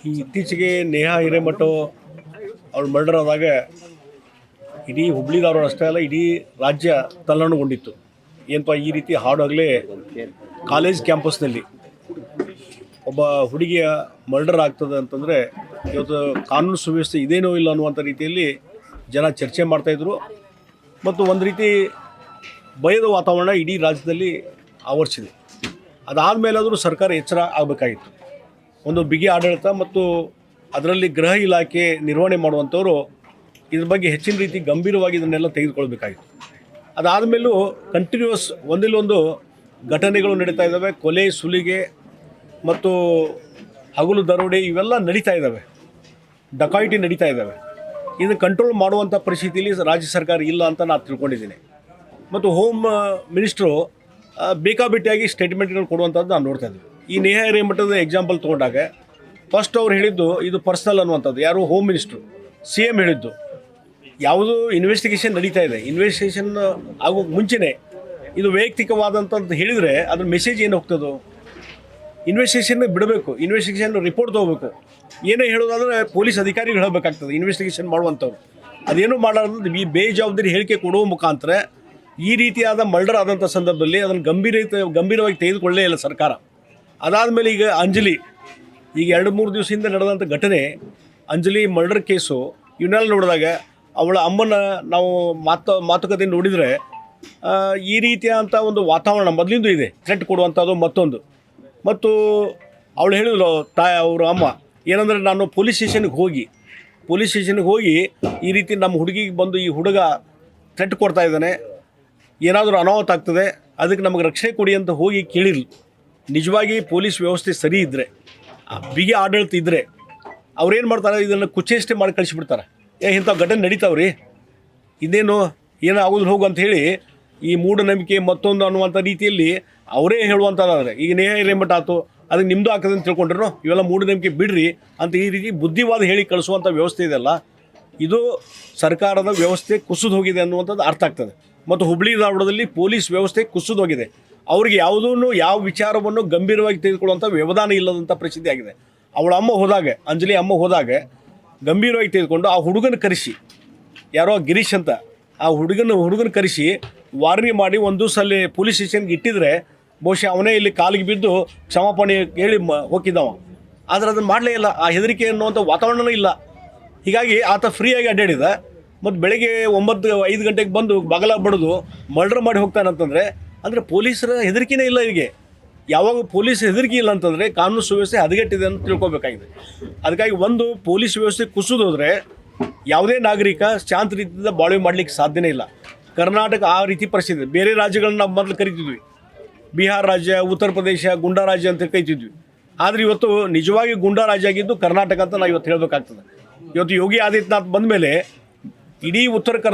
ಈ ಇತ್ತೀಚೆಗೆ ನೇಹಾ ಹಿರೇಮಠ ಅವ್ರು ಮರ್ಡರ್ ಆದಾಗ ಇಡೀ ಹುಬ್ಳಿ ಧಾರವಾಡ ಅಷ್ಟೇ ಅಲ್ಲ, ಇಡೀ ರಾಜ್ಯ ತಲ್ಲಣಗೊಂಡಿತ್ತು. ಏನಪ್ಪ ಈ ರೀತಿ ಹಾಡಾಗಲೇ ಕಾಲೇಜ್ ಕ್ಯಾಂಪಸ್ನಲ್ಲಿ ಒಬ್ಬ ಹುಡುಗಿಯ ಮರ್ಡರ್ ಆಗ್ತದೆ ಅಂತಂದರೆ ಇವತ್ತು ಕಾನೂನು ಸುವ್ಯವಸ್ಥೆ ಇದೇನೋ ಇಲ್ಲ ಅನ್ನುವಂಥ ರೀತಿಯಲ್ಲಿ ಜನ ಚರ್ಚೆ ಮಾಡ್ತಾಯಿದ್ರು. ಮತ್ತು ಒಂದು ರೀತಿ ಭಯದ ವಾತಾವರಣ ಇಡೀ ರಾಜ್ಯದಲ್ಲಿ ಆವರಿಸಿದೆ. ಅದಾದಮೇಲಾದರೂ ಸರ್ಕಾರ ಎಚ್ಚರ ಆಗಬೇಕಾಗಿತ್ತು. ಒಂದು ಬಿಗಿ ಆಡಳಿತ ಮತ್ತು ಅದರಲ್ಲಿ ಗೃಹ ಇಲಾಖೆ ನಿರ್ವಹಣೆ ಮಾಡುವಂಥವರು ಇದ್ರ ಬಗ್ಗೆ ಹೆಚ್ಚಿನ ರೀತಿ ಗಂಭೀರವಾಗಿ ಇದನ್ನೆಲ್ಲ ತೆಗೆದುಕೊಳ್ಬೇಕಾಗಿತ್ತು. ಅದಾದಮೇಲೂ ಕಂಟಿನ್ಯೂಸ್ ಒಂದಿಲ್ಲೊಂದು ಘಟನೆಗಳು ನಡೀತಾ ಇದ್ದಾವೆ. ಕೊಲೆ, ಸುಲಿಗೆ ಮತ್ತು ಹಗಲು ದರೋಡೆ ಇವೆಲ್ಲ ನಡೀತಾ ಇದ್ದಾವೆ, ಡಕಾಯಿಟಿ ನಡೀತಾ ಇದ್ದಾವೆ. ಇದನ್ನು ಕಂಟ್ರೋಲ್ ಮಾಡುವಂಥ ಪರಿಸ್ಥಿತಿಯಲ್ಲಿ ರಾಜ್ಯ ಸರ್ಕಾರ ಇಲ್ಲ ಅಂತ ನಾನು ತಿಳ್ಕೊಂಡಿದ್ದೀನಿ. ಮತ್ತು ಹೋಮ್ ಮಿನಿಸ್ಟ್ರು ಬೇಕಾಬಿಟ್ಟಿಯಾಗಿ ಸ್ಟೇಟ್ಮೆಂಟ್ಗಳು ಕೊಡುವಂಥದ್ದು ನಾನು ನೋಡ್ತಾ ಇದ್ವಿ. ಈ ನೇಹಾ ಹಿರೇಮಠದ ಎಕ್ಸಾಂಪಲ್ ತೊಗೊಂಡಾಗ ಫಸ್ಟ್ ಅವ್ರು ಹೇಳಿದ್ದು ಇದು ಪರ್ಸ್ನಲ್ ಅನ್ನುವಂಥದ್ದು. ಯಾರು? ಹೋಮ್ ಮಿನಿಸ್ಟ್ರು, CM ಹೇಳಿದ್ದು. ಯಾವುದೋ ಇನ್ವೆಸ್ಟಿಗೇಷನ್ ನಡೀತಾ ಇದೆ, ಇನ್ವೆಸ್ಟಿಗೇಷನ್ ಆಗೋಕ್ಕೆ ಮುಂಚೆನೇ ಇದು ವೈಯಕ್ತಿಕವಾದಂಥದ್ದು ಹೇಳಿದರೆ ಅದ್ರ ಮೆಸೇಜ್ ಏನು ಹೋಗ್ತದೋ? ಇನ್ವೆಸ್ಟಿಗೇಷನ್ ಬಿಡಬೇಕು, ಇನ್ವೆಸ್ಟಿಗೇಷನ್ ರಿಪೋರ್ಟ್ ತೊಗೋಬೇಕು. ಏನೇ ಹೇಳೋದಾದರೆ ಪೊಲೀಸ್ ಅಧಿಕಾರಿಗಳು ಹೇಳಬೇಕಾಗ್ತದೆ ಇನ್ವೆಸ್ಟಿಗೇಷನ್ ಮಾಡುವಂಥವ್ರು. ಅದೇನು ಮಾಡೋದು ಈ ಬೇಜವಾಬ್ದಾರಿ ಹೇಳಿಕೆ ಕೊಡುವ ಮುಖಾಂತರ ಈ ರೀತಿಯಾದ ಮರ್ಡರ್ ಆದಂಥ ಸಂದರ್ಭದಲ್ಲಿ ಅದನ್ನು ಗಂಭೀರವಾಗಿ ತೆಗೆದುಕೊಳ್ಳೇ ಇಲ್ಲ ಸರ್ಕಾರ. ಅದಾದಮೇಲೆ ಈಗ ಅಂಜಲಿ, ಈಗ 2-3 ದಿವಸದಿಂದ ನಡೆದಂಥ ಘಟನೆ, ಅಂಜಲಿ ಮರ್ಡರ್ ಕೇಸು, ಇವನ್ನೆಲ್ಲ ನೋಡಿದಾಗ ಅವಳ ಅಮ್ಮನ ನಾವು ಮಾತುಕತೆ ನೋಡಿದರೆ ಈ ರೀತಿಯಾದಂಥ ಒಂದು ವಾತಾವರಣ ಮೊದಲಿಂದ ಇದೆ. ಥ್ರೆಟ್ ಕೊಡುವಂಥದ್ದು ಮತ್ತೊಂದು. ಮತ್ತು ಅವಳು ಹೇಳಿದ್ರು ಅವ್ರ ಅಮ್ಮ ಏನಂದರೆ, ನಾನು ಪೊಲೀಸ್ ಸ್ಟೇಷನ್ಗೆ ಹೋಗಿ ಈ ರೀತಿ ನಮ್ಮ ಹುಡುಗಿಗೆ ಬಂದು ಈ ಹುಡುಗ ಥ್ರೆಟ್ ಕೊಡ್ತಾ ಇದ್ದಾನೆ, ಏನಾದರೂ ಅನಾಹುತ ಆಗ್ತದೆ, ಅದಕ್ಕೆ ನಮಗೆ ರಕ್ಷಣೆ ಕೊಡಿ ಅಂತ ಹೋಗಿ ಕೇಳಿರ್ಲಿ. ನಿಜವಾಗಿ ಪೊಲೀಸ್ ವ್ಯವಸ್ಥೆ ಸರಿ ಇದ್ದರೆ, ಬಿಗಿ ಆಡಳಿತ ಇದ್ದರೆ ಅವ್ರೇನು ಮಾಡ್ತಾರೆ, ಇದನ್ನು ಕುಚೇಷ್ಟೆ ಮಾಡಿ ಕಳಿಸಿಬಿಡ್ತಾರೆ. ಇಂಥ ಘಟನೆ ನಡೀತಾವ್ರಿ, ಇದೇನು ಆಗೋದು ಹೋಗು ಅಂತ ಹೇಳಿ ಈ ಮೂಢನಂಬಿಕೆ ಮತ್ತೊಂದು ಅನ್ನುವಂಥ ರೀತಿಯಲ್ಲಿ ಅವರೇ ಹೇಳುವಂಥದ್ದಾದರೆ, ಈಗ ನೇಹಾ ಹಿರೇಮಠ ಆಯ್ತು, ಅದಕ್ಕೆ ನಿಮ್ಮದು ಆಗ್ತದೆ ಅಂತ ತಿಳ್ಕೊಂಡ್ರು, ಇವೆಲ್ಲ ಮೂಢನಂಬಿಕೆ ಬಿಡ್ರಿ ಅಂತ ಈ ರೀತಿ ಬುದ್ಧಿವಾದ ಹೇಳಿ ಕಳಿಸುವಂಥ ವ್ಯವಸ್ಥೆ ಇದೆಯಲ್ಲ, ಇದು ಸರ್ಕಾರದ ವ್ಯವಸ್ಥೆ ಕುಸಿದು ಹೋಗಿದೆ ಅನ್ನುವಂಥದ್ದು ಅರ್ಥ ಆಗ್ತದೆ. ಮತ್ತು ಹುಬ್ಳಿ ಧಾರವಾಡದಲ್ಲಿ ಪೊಲೀಸ್ ವ್ಯವಸ್ಥೆ ಕುಸಿದು ಹೋಗಿದೆ. ಅವ್ರಿಗೆ ಯಾವುದೂ ಯಾವ ವಿಚಾರವನ್ನು ಗಂಭೀರವಾಗಿ ತೆಗೆದುಕೊಳ್ಳುವಂಥ ವ್ಯವಧಾನ ಇಲ್ಲದಂಥ ಪರಿಸ್ಥಿತಿ ಆಗಿದೆ. ಅವಳ ಅಮ್ಮ ಹೋದಾಗ, ಅಂಜಲಿ ಅಮ್ಮ ಹೋದಾಗ ಗಂಭೀರವಾಗಿ ತೆಗೆದುಕೊಂಡು ಆ ಹುಡುಗನ ಕರೆಸಿ, ಯಾರೋ ಗಿರೀಶ್ ಅಂತ ಆ ಹುಡುಗನ ಕರೆಸಿ ವಾರ್ನಿಂಗ್ ಮಾಡಿ ಒಂದು ದಿವಸ ಅಲ್ಲಿ ಪೊಲೀಸ್ ಸ್ಟೇಷನ್ಗೆ ಇಟ್ಟಿದ್ರೆ ಬಹುಶಃ ಅವನೇ ಇಲ್ಲಿ ಕಾಲಿಗೆ ಬಿದ್ದು ಕ್ಷಮಾಪಣೆ ಹೇಳಿ ಹೋಗಿದ್ದವ. ಆದರೆ ಅದನ್ನು ಮಾಡಲೇ ಇಲ್ಲ. ಆ ಹೆದರಿಕೆ ಅನ್ನುವಂಥ ವಾತಾವರಣವೂ ಇಲ್ಲ. ಹೀಗಾಗಿ ಆತ ಫ್ರೀಯಾಗಿ ಅಡ್ಡಾಡಿದ. ಮತ್ತು ಬೆಳಗ್ಗೆ 9-5 ಗಂಟೆಗೆ ಬಂದು ಬಾಗಲ ಬಡಿದು ಮರ್ಡರ್ ಮಾಡಿ ಹೋಗ್ತಾನಂತಂದರೆ ಅಂದರೆ ಪೊಲೀಸರ ಹೆದರಿಕೆನೇ ಇಲ್ಲ ಇವರಿಗೆ. ಯಾವಾಗ ಪೊಲೀಸ್ ಹೆದರಿಕೆ ಇಲ್ಲ ಅಂತಂದರೆ ಕಾನೂನು ಸುವ್ಯವಸ್ಥೆ ಹದಗೆಟ್ಟಿದೆ ಅಂತ ತಿಳ್ಕೊಬೇಕಾಗಿದೆ. ಅದಕ್ಕಾಗಿ ಒಂದು ಪೊಲೀಸ್ ವ್ಯವಸ್ಥೆ ಕುಸಿದೋದ್ರೆ ಯಾವುದೇ ನಾಗರಿಕ ಶಾಂತ ರೀತಿಯಿಂದ ಬಾಳ್ವೆ ಮಾಡಲಿಕ್ಕೆ ಸಾಧ್ಯನೇ ಇಲ್ಲ. ಕರ್ನಾಟಕ ಆ ರೀತಿ ಪರಿಸ್ಥಿತಿ. ಬೇರೆ ರಾಜ್ಯಗಳನ್ನ ನಾವು ಮೊದಲು ಕರಿತಿದ್ವಿ, ಬಿಹಾರ ರಾಜ್ಯ, ಉತ್ತರ ಪ್ರದೇಶ ಗುಂಡಾ ರಾಜ್ಯ ಅಂತ ಕರಿತಿದ್ವಿ. ಆದರೆ ಇವತ್ತು ನಿಜವಾಗಿ ಗುಂಡಾ ರಾಜ್ಯ ಆಗಿದ್ದು ಕರ್ನಾಟಕ ಅಂತ ನಾವು ಇವತ್ತು ಹೇಳಬೇಕಾಗ್ತದೆ. ಇವತ್ತು ಯೋಗಿ ಆದಿತ್ಯನಾಥ್ ಬಂದ ಮೇಲೆ ಇಡೀ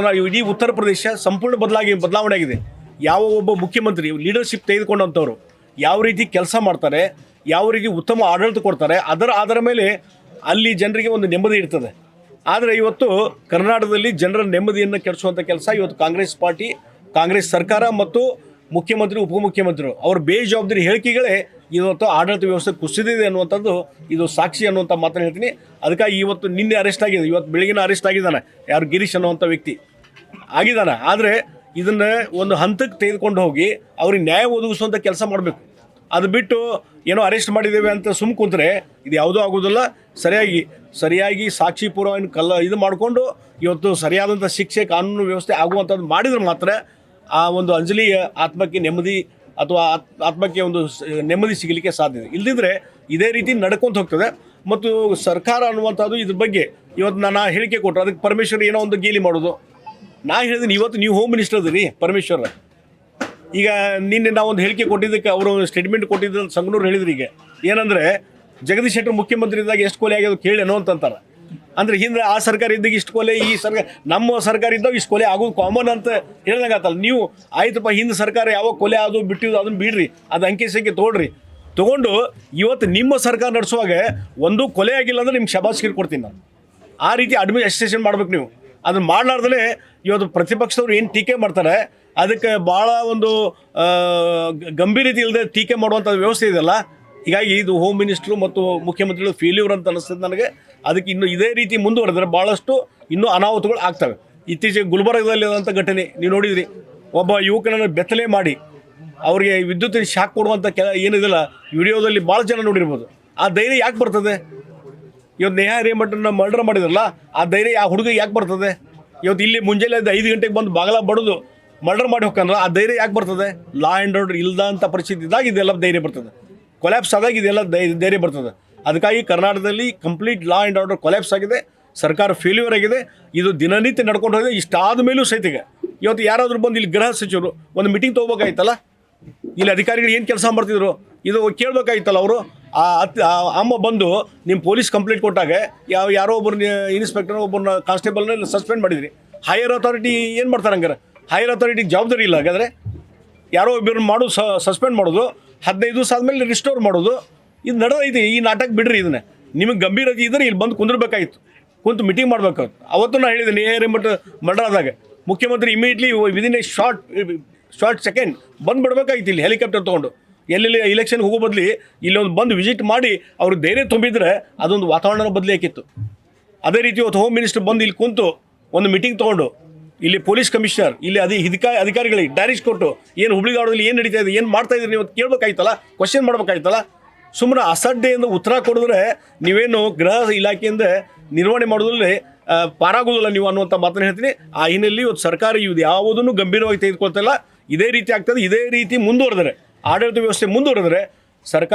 ಉತ್ತರ ಪ್ರದೇಶ ಸಂಪೂರ್ಣ ಬದಲಾವಣೆ ಆಗಿದೆ. ಯಾವ ಒಬ್ಬ ಮುಖ್ಯಮಂತ್ರಿ ಲೀಡರ್ಶಿಪ್ ತೆಗೆದುಕೊಂಡಂಥವ್ರು ಯಾವ ರೀತಿ ಕೆಲಸ ಮಾಡ್ತಾರೆ, ಯಾವ ರೀತಿ ಉತ್ತಮ ಆಡಳಿತ ಕೊಡ್ತಾರೆ, ಅದರ ಮೇಲೆ ಅಲ್ಲಿ ಜನರಿಗೆ ಒಂದು ನೆಮ್ಮದಿ ಇರ್ತದೆ. ಆದರೆ ಇವತ್ತು ಕರ್ನಾಟಕದಲ್ಲಿ ಜನರ ನೆಮ್ಮದಿಯನ್ನು ಕೆಡಿಸುವಂಥ ಕೆಲಸ ಇವತ್ತು ಕಾಂಗ್ರೆಸ್ ಪಾರ್ಟಿ, ಕಾಂಗ್ರೆಸ್ ಸರ್ಕಾರ ಮತ್ತು ಮುಖ್ಯಮಂತ್ರಿ, ಉಪಮುಖ್ಯಮಂತ್ರಿಗಳು ಅವ್ರ ಬೇಜವಾಬ್ದಾರಿ ಹೇಳಿಕೆಗಳೇ ಇವತ್ತು ಆಡಳಿತ ವ್ಯವಸ್ಥೆ ಕುಸಿದಿದೆ ಅನ್ನುವಂಥದ್ದು ಇದು ಸಾಕ್ಷಿ ಅನ್ನುವಂಥ ಮಾತನ್ನು ಹೇಳ್ತೀನಿ. ಅದಕ್ಕಾಗಿ ಇವತ್ತು ನಿನ್ನೆ ಅರೆಸ್ಟ್ ಆಗಿದೆ, ಇವತ್ತು ಬೆಳಗಿನ ಅರೆಸ್ಟ್ ಆಗಿದ್ದಾನೆ ಯಾರು ಗಿರೀಶ್ ಅನ್ನುವಂಥ ವ್ಯಕ್ತಿ ಆಗಿದ್ದಾನೆ. ಆದರೆ ಇದನ್ನು ಒಂದು ಹಂತಕ್ಕೆ ತೆಗೆದುಕೊಂಡು ಹೋಗಿ ಅವ್ರಿಗೆ ನ್ಯಾಯ ಒದಗಿಸುವಂಥ ಕೆಲಸ ಮಾಡಬೇಕು. ಅದು ಬಿಟ್ಟು ಏನೋ ಅರೆಸ್ಟ್ ಮಾಡಿದ್ದೇವೆ ಅಂತ ಸುಮ್ಮ ಕೂತ್ರೆ ಇದು ಯಾವುದೂ ಆಗೋದಿಲ್ಲ. ಸರಿಯಾಗಿ ಸಾಕ್ಷಿ ಪೂರ್ವವನ್ನು ಇದು ಮಾಡಿಕೊಂಡು ಇವತ್ತು ಸರಿಯಾದಂಥ ಶಿಕ್ಷೆ, ಕಾನೂನು ವ್ಯವಸ್ಥೆ ಆಗುವಂಥದ್ದು ಮಾಡಿದ್ರೆ ಮಾತ್ರ ಆ ಒಂದು ಅಂಜಲಿಯ ಆತ್ಮಕ್ಕೆ ನೆಮ್ಮದಿ ಅಥವಾ ಆತ್ಮಕ್ಕೆ ಒಂದು ನೆಮ್ಮದಿ ಸಿಗಲಿಕ್ಕೆ ಸಾಧ್ಯ. ಇಲ್ಲದಿದ್ದರೆ ಇದೇ ರೀತಿ ನಡ್ಕೊಂತ ಹೋಗ್ತದೆ. ಮತ್ತು ಸರ್ಕಾರ ಅನ್ನುವಂಥದ್ದು ಇದ್ರ ಬಗ್ಗೆ ಇವತ್ತು ನಾನು ಹೇಳಿಕೆ ಕೊಟ್ಟರು, ಅದಕ್ಕೆ ಪರಮೇಶ್ವರ್ ಏನೋ ಒಂದು ಗೇಲಿ ಮಾಡೋದು. ನಾನು ಹೇಳಿದ್ದೀನಿ, ಇವತ್ತು ನೀವು ಹೋಮ್ ಮಿನಿಸ್ಟರ್ ಅದೀರಿ ಪರಮೇಶ್ವರ್. ಈಗ ನಿನ್ನೆ ನಾವೊಂದು ಹೇಳಿಕೆ ಕೊಟ್ಟಿದ್ದಕ್ಕೆ ಅವರು ಸ್ಟೇಟ್ಮೆಂಟ್ ಕೊಟ್ಟಿದ್ದ ಸಂಗನೂರು ಹೇಳಿದ್ರು. ಈಗ ಏನಂದರೆ ಜಗದೀಶ್ ಶೆಟ್ಟರ್ ಮುಖ್ಯಮಂತ್ರಿ ಇದ್ದಾಗ ಎಷ್ಟು ಕೊಲೆ ಆಗ್ಯದು ಕೇಳೇನೋ ಅಂತಂತಾರೆ. ಅಂದರೆ ಹಿಂದೆ ಆ ಸರ್ಕಾರ ಇದ್ದಾಗ ಇಷ್ಟು ಕೊಲೆ, ಈ ಸರ್ಕಾರ ನಮ್ಮ ಸರ್ಕಾರ ಇದ್ದಾಗ ಇಷ್ಟು ಕೊಲೆ ಆಗೋದು ಕಾಮನ್ ಅಂತ ಹೇಳಿದಾಗತ್ತಲ್ಲ. ನೀವು ಆಯ್ತಪ್ಪ, ಹಿಂದೆ ಸರ್ಕಾರ ಯಾವಾಗ ಕೊಲೆ ಅದು ಬಿಟ್ಟಿದ್ದು ಅದನ್ನು ಬಿಡ್ರಿ, ಅದು ಅಂಕಿ ಸಂಖ್ಯೆ ತೊಗೊಂಡು ಇವತ್ತು ನಿಮ್ಮ ಸರ್ಕಾರ ನಡೆಸುವಾಗ ಒಂದು ಕೊಲೆ ಆಗಿಲ್ಲ ಅಂದರೆ ನಿಮ್ಗೆ ಶಬಾಷ್ಗಿರಿ ಕೊಡ್ತೀನಿ ನಾನು. ಆ ರೀತಿ ಅಡ್ಮಿನಿಸ್ಟ್ರೇಷನ್ ಮಾಡ್ಬೇಕು ನೀವು. ಅದನ್ನು ಮಾಡಲಾರ್ದೇ ಇವತ್ತು ಪ್ರತಿಪಕ್ಷದವ್ರು ಏನು ಟೀಕೆ ಮಾಡ್ತಾರೆ ಅದಕ್ಕೆ ಭಾಳ ಒಂದು ಗಂಭೀರತೆ ಇಲ್ಲದೆ ಟೀಕೆ ಮಾಡುವಂಥ ವ್ಯವಸ್ಥೆ ಇದೆಯಲ್ಲ, ಹೀಗಾಗಿ ಇದು ಹೋಮ್ ಮಿನಿಸ್ಟ್ರು ಮತ್ತು ಮುಖ್ಯಮಂತ್ರಿಗಳು ಫೇಲ್ಯೂರ್ ಅಂತ ಅನಿಸ್ತದೆ ನನಗೆ. ಅದಕ್ಕೆ ಇನ್ನು ಇದೇ ರೀತಿ ಮುಂದುವರೆದ್ರೆ ಭಾಳಷ್ಟು ಇನ್ನೂ ಅನಾಹುತಗಳು ಆಗ್ತವೆ. ಇತ್ತೀಚೆಗೆ ಗುಲ್ಬರ್ಗದಲ್ಲಿ ಆದಂಥ ಘಟನೆ ನೀವು ನೋಡಿದ್ರಿ. ಒಬ್ಬ ಯುವಕನನ್ನು ಬೆತ್ತಲೆ ಮಾಡಿ ಅವರಿಗೆ ವಿದ್ಯುತ್ತಿನ ಶಾಕ್ ಕೊಡುವಂಥ ಏನಿದೆಲ್ಲ ವಿಡಿಯೋದಲ್ಲಿ ಭಾಳ ಜನ ನೋಡಿರ್ಬೋದು. ಆ ಧೈರ್ಯ ಯಾಕೆ ಬರ್ತದೆ? ಇವತ್ತು ನೇಹಾ ಹಿರೇಮಠನ ಮರ್ಡರ್ ಮಾಡಿದ್ರಲ್ಲ, ಆ ಧೈರ್ಯ ಆ ಹುಡುಗ ಯಾಕೆ ಬರ್ತದೆ? ಇವತ್ತು ಇಲ್ಲಿ ಮುಂಜಾನೆ 5 ಗಂಟೆಗೆ ಬಂದು ಬಾಗಲ ಬಡದು ಮರ್ಡರ್ ಮಾಡಿ ಹೋಗ್ಕಂದ್ರೆ ಆ ಧೈರ್ಯ ಯಾಕೆ ಬರ್ತದೆ? ಲಾ ಆ್ಯಂಡ್ ಆರ್ಡರ್ ಇಲ್ಲದಂಥ ಪರಿಸ್ಥಿತಿ ಇದ್ದಾಗ ಇದೆಲ್ಲ ಧೈರ್ಯ ಬರ್ತದೆ. ಕೊಲ್ಯಾಪ್ಸ್ ಆದಾಗ ಇದೆಲ್ಲ ಧೈರ್ಯ ಬರ್ತದೆ. ಅದಕ್ಕಾಗಿ ಕರ್ನಾಟಕದಲ್ಲಿ complete law and order collapse ಆಗಿದೆ. ಸರ್ಕಾರ ಫೇಲ್ಯೂರ್ ಆಗಿದೆ. ಇದು ದಿನನಿತ್ಯ ನಡ್ಕೊಂಡು ಹೋಗಿದೆ. ಇಷ್ಟಾದ ಮೇಲೂ ಸಹಿತಿಗೆ ಇವತ್ತು ಯಾರಾದರೂ ಬಂದು ಇಲ್ಲಿ ಗೃಹ ಸಚಿವರು ಒಂದು ಮೀಟಿಂಗ್ ತೊಗೋಬೇಕಾಯ್ತಲ್ಲ, ಇಲ್ಲಿ ಅಧಿಕಾರಿಗಳು ಏನು ಕೆಲಸ ಮಾಡ್ತಿದ್ರು ಇದು ಕೇಳಬೇಕಾಗಿತ್ತಲ್ಲ. ಅವರು ಆ ಅಮ್ಮ ಬಂದು ನಿಮ್ಮ ಪೊಲೀಸ್ ಕಂಪ್ಲೇಂಟ್ ಕೊಟ್ಟಾಗ ಯಾರೋ ಒಬ್ಬರು ಇನ್ಸ್ಪೆಕ್ಟರ್ ಒಬ್ಬರನ್ನ ಕಾನ್ಸ್ಟೇಬಲ್ನ ಸಸ್ಪೆಂಡ್ ಮಾಡಿದ್ರಿ. ಹೈಯರ್ ಅಥಾರಿಟಿ ಏನು ಮಾಡ್ತಾರೆ ಹಂಗಾರೆ? ಹೈಯರ್ ಅಥಾರಿಟಿಗೆ ಜವಾಬ್ದಾರಿ ಇಲ್ಲ ಹಾಗಾದರೆ? ಯಾರೋ ಒಬ್ಬರನ್ನ ಮಾಡೋದು ಸಸ್ಪೆಂಡ್ ಮಾಡೋದು, 15 ದಿವಸ ಆದಮೇಲೆ ರಿಸ್ಟೋರ್ ಮಾಡೋದು, ಇದು ನಡೆದೈತಿ. ಈ ನಾಟಕ ಬಿಡ್ರಿ. ಇದನ್ನೇ ನಿಮಗೆ ಗಂಭೀರತೆ ಇದ್ದರೆ ಇಲ್ಲಿ ಬಂದು ಕುಂದಿರ್ಬೇಕಾಗಿತ್ತು, ಕುಂತು ಮೀಟಿಂಗ್ ಮಾಡ್ಬೇಕಾಗಿತ್ತು. ಅವತ್ತು ನಾನು ಹೇಳಿದೆ ನೇಹಾ ಹಿರೇಮಠ ಮರ್ಡರ್ ಆದಾಗ ಮುಖ್ಯಮಂತ್ರಿ immediately within A short second ಬಂದು ಬಿಡಬೇಕಾಗಿತ್ತು ಇಲ್ಲಿ ಹೆಲಿಕಾಪ್ಟರ್ ತೊಗೊಂಡು. ಎಲ್ಲೆಲ್ಲಿ ಇಲೆಕ್ಷನ್ಗೆ ಹೋಗೋ ಬದಲಿ ಇಲ್ಲೊಂದು ಬಂದು ವಿಸಿಟ್ ಮಾಡಿ ಅವ್ರಿಗೆ ಧೈರ್ಯ ತುಂಬಿದ್ರೆ ಅದೊಂದು ವಾತಾವರಣ ಬದಲಾಕಿತ್ತು. ಅದೇ ರೀತಿ ಇವತ್ತು ಹೋಮ್ ಮಿನಿಸ್ಟರ್ ಬಂದು ಇಲ್ಲಿ ಕುಂತು ಒಂದು ಮೀಟಿಂಗ್ ತೊಗೊಂಡು ಇಲ್ಲಿ ಪೊಲೀಸ್ ಕಮಿಷನರ್ ಇಲ್ಲಿ ಅಧಿಕಾರಿಗಳಿಗೆ ಡೈರೆಕ್ಟ್ ಕೊಟ್ಟು ಏನು ಹುಬ್ಳಿ ಧಾರವಾಡದಲ್ಲಿ ಏನು ನಡೀತಾ ಇದೆ, ಏನು ಮಾಡ್ತಾ ಇದ್ದೀರಿ ನೀವು ಕೇಳಬೇಕಾಯ್ತಲ್ಲ, ಕ್ವಶನ್ ಮಾಡಬೇಕಾಯ್ತಲ್ಲ. ಸುಮ್ಮನೆ ಅಸಡ್ಡೆಯಿಂದ ಉತ್ತರ ಕೊಡಿದ್ರೆ ನೀವೇನು ಗೃಹ ಇಲಾಖೆಯಿಂದ ನಿರ್ವಹಣೆ ಮಾಡೋದ್ರಲ್ಲಿ ಪಾರಾಗೋದಿಲ್ಲ ನೀವು ಅನ್ನುವಂಥ ಮಾತನ್ನು ಹೇಳ್ತೀನಿ. ಆ ಹಿನ್ನೆಲೆಯಲ್ಲಿ ಇವತ್ತು ಸರ್ಕಾರ ಇದು ಯಾವುದನ್ನು ಗಂಭೀರವಾಗಿ ತೆಗೆದುಕೊಳ್ತಿಲ್ಲ. ಇದೇ ರೀತಿ ಆಗ್ತದೆ. ಇದೇ ರೀತಿ ಮುಂದುವರೆದರೆ ಆಡಳಿತ ವ್ಯವಸ್ಥೆ ಮುಂದುವರೆದರೆ ಸರ್ಕಾರ